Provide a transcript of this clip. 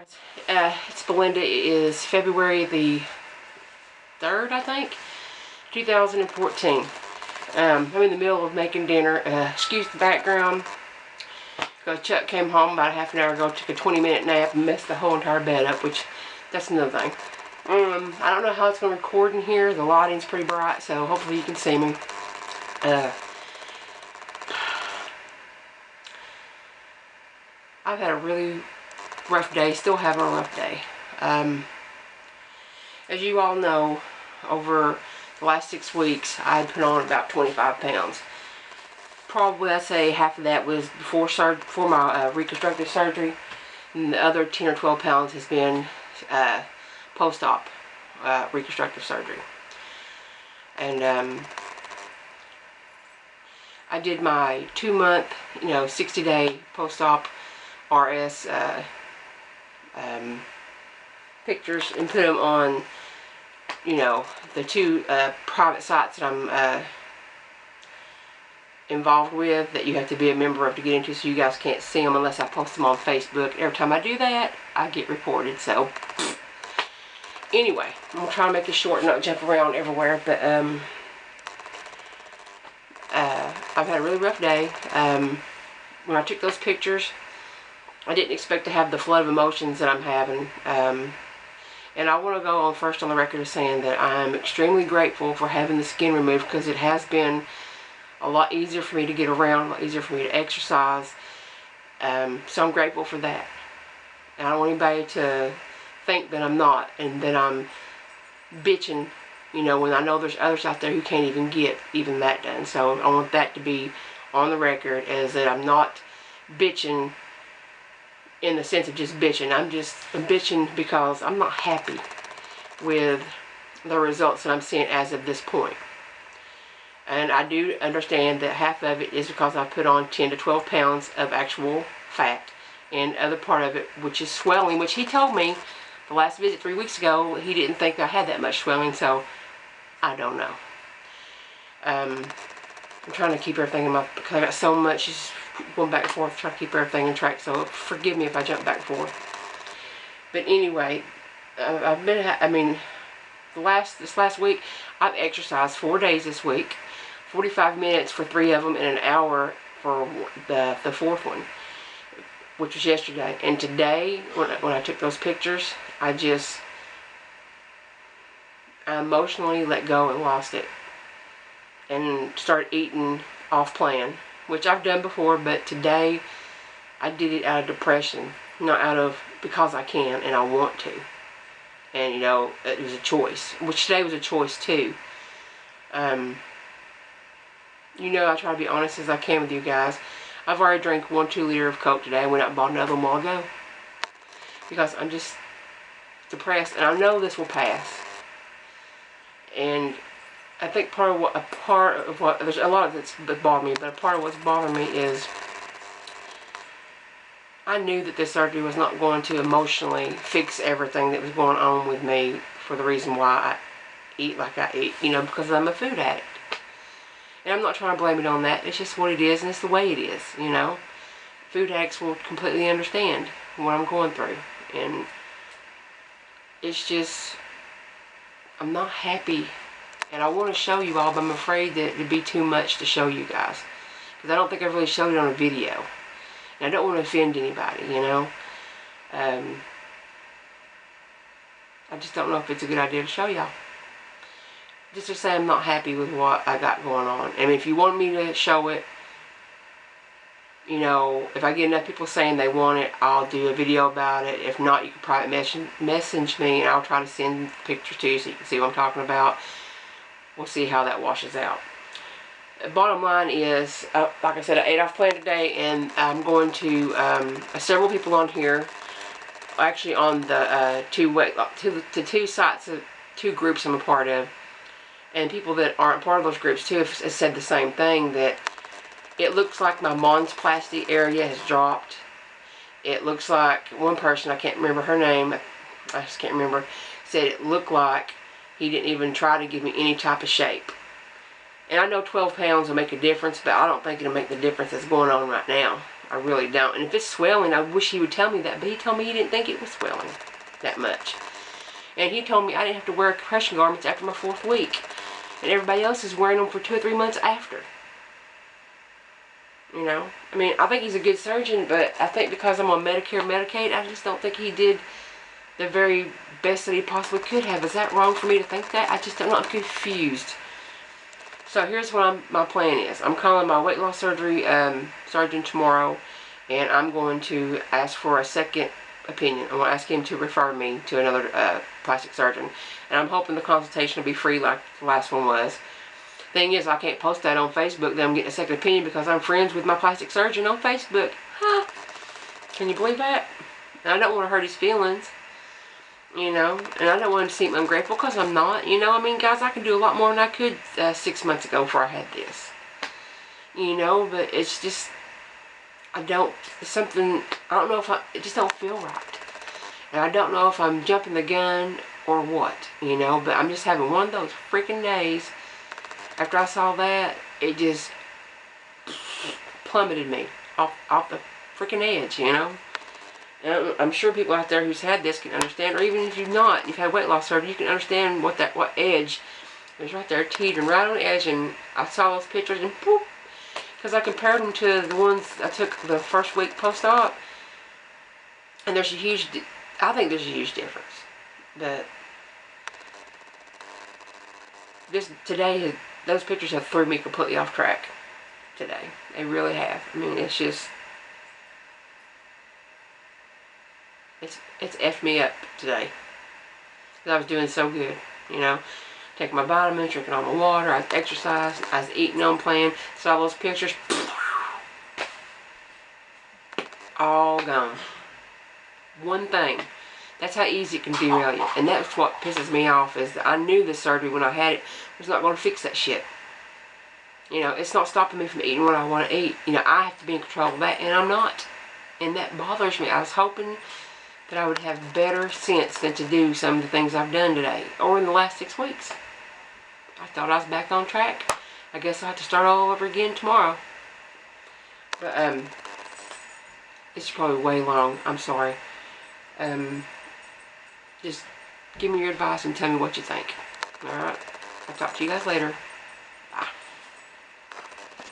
It's Belinda. It is February the 3rd, I think, 2014. I'm in the middle of making dinner. Excuse the background, because Chuck came home about a half an hour ago, took a 20-minute nap, and messed the whole entire bed up, which, that's another thing. I don't know how it's going to record in here. The lighting's pretty bright, so hopefully you can see me. I've had a really rough day, still having a rough day. As you all know, over the last 6 weeks, I had put on about 25 pounds. Probably, I'd say half of that was before my reconstructive surgery, and the other 10 or 12 pounds has been post-op reconstructive surgery. And I did my 2-month, 60-day post-op RS pictures and put them on, the 2 private sites that I'm involved with, that you have to be a member of to get into, so you guys can't see them unless I post them on Facebook. Every time I do that, I get reported. So anyway, I'm gonna try to make it short and not jump around everywhere. But I've had a really rough day. When I took those pictures, I didn't expect to have the flood of emotions that I'm having. And I want to go on first on the record of saying that I'm extremely grateful for having the skin removed, because it has been a lot easier for me to get around, a lot easier for me to exercise. So I'm grateful for that. And I don't want anybody to think that I'm not, and that I'm bitching, when I know there's others out there who can't even get even that done. So I want that to be on the record, as that I'm not bitching in the sense of just bitching. I'm bitching because I'm not happy with the results that I'm seeing as of this point. And I do understand that half of it is because I put on 10 to 12 pounds of actual fat, and other part of it, which is swelling, which he told me the last visit 3 weeks ago, he didn't think I had that much swelling, so I don't know. I'm trying to keep everything in my, because I got so much just going back and forth, trying to keep everything in track, so forgive me if I jump back and forth. But anyway, this last week, I've exercised 4 days this week, 45 minutes for 3 of them, and an hour for the 4th one, which was yesterday. And today, when I took those pictures, I emotionally let go and lost it, and started eating off plan, which I've done before, but today I did it out of depression, not because I can and I want to. And it was a choice, which today was a choice too. I try to be honest as I can with you guys. I've already drank 1 2-liter of Coke today. I went out and bought another one while ago, because I'm just depressed, and I know this will pass. And I think there's a lot of it's that bothered me, but a part of what's bothering me is I knew that this surgery was not going to emotionally fix everything that was going on with me, for the reason why I eat like I eat, because I'm a food addict. And I'm not trying to blame it on that. It's just what it is, and it's the way it is, Food addicts will completely understand what I'm going through. And it's just, I'm not happy. And I want to show you all, but I'm afraid that it'd be too much to show you guys, because I don't think I've really showed it on a video. And I don't want to offend anybody, I just don't know if it's a good idea to show y'all. Just to say I'm not happy with what I got going on. And if you want me to show it, if I get enough people saying they want it, I'll do a video about it. If not, you can private message me, and I'll try to send pictures to you so you can see what I'm talking about. We'll see how that washes out. Bottom line is, like I said, I ate off plan today, and I'm going to several people on here, actually on the 2 sites, 2 groups I'm a part of, and people that aren't part of those groups too have said the same thing, that it looks like my Mons Plasty area has dropped. It looks like, one person, I can't remember her name, I just can't remember, said it looked like he didn't even try to give me any type of shape. And I know 12 pounds will make a difference, but I don't think it'll make the difference that's going on right now. I really don't. And if it's swelling, I wish he would tell me that. But he told me he didn't think it was swelling that much. And he told me I didn't have to wear compression garments after my 4th week. And everybody else is wearing them for 2 or 3 months after. You know? I mean, I think he's a good surgeon, but I think because I'm on Medicare, Medicaid, I just don't think he did the very best that he possibly could have. Is that wrong for me to think that? I just don't know. I'm confused. So here's what my plan is. I'm calling my weight loss surgery surgeon tomorrow, and I'm going to ask for a second opinion. I'm going to ask him to refer me to another plastic surgeon. And I'm hoping the consultation will be free like the last one was. Thing is, I can't post that on Facebook that I'm getting a second opinion because I'm friends with my plastic surgeon on Facebook. Huh? Can you believe that? And I don't want to hurt his feelings. You know, and I don't want to seem ungrateful because I'm not. You know, I mean, guys, I can do a lot more than I could 6 months ago before I had this. You know, but it's just, I don't know if it just don't feel right. And I don't know if I'm jumping the gun or what, you know, but I'm just having one of those freaking days. After I saw that, it just plummeted me off the freaking edge, you know. And I'm sure people out there who's had this can understand, or even if you've not, you've had weight loss surgery, you can understand what edge is right there, teetering right on the edge. And I saw those pictures and boop, because I compared them to the ones I took the first week post-op, and I think there's a huge difference. But today, those pictures have threw me completely off track today. They really have. I mean, it's just, it's effed me up today. Because I was doing so good, you know. Taking my vitamins, drinking all my water, I was exercising, I was eating on plan. Saw those pictures. All gone. One thing. That's how easy it can derail you. And that's what pisses me off, is that I knew this surgery when I had it was not going to fix that shit. You know, it's not stopping me from eating what I want to eat. You know, I have to be in control of that, and I'm not. And that bothers me. I was hoping that I would have better sense than to do some of the things I've done today, or in the last 6 weeks. I thought I was back on track. I guess I'll have to start all over again tomorrow. But, it's probably way long. I'm sorry. Just give me your advice and tell me what you think. Alright? I'll talk to you guys later.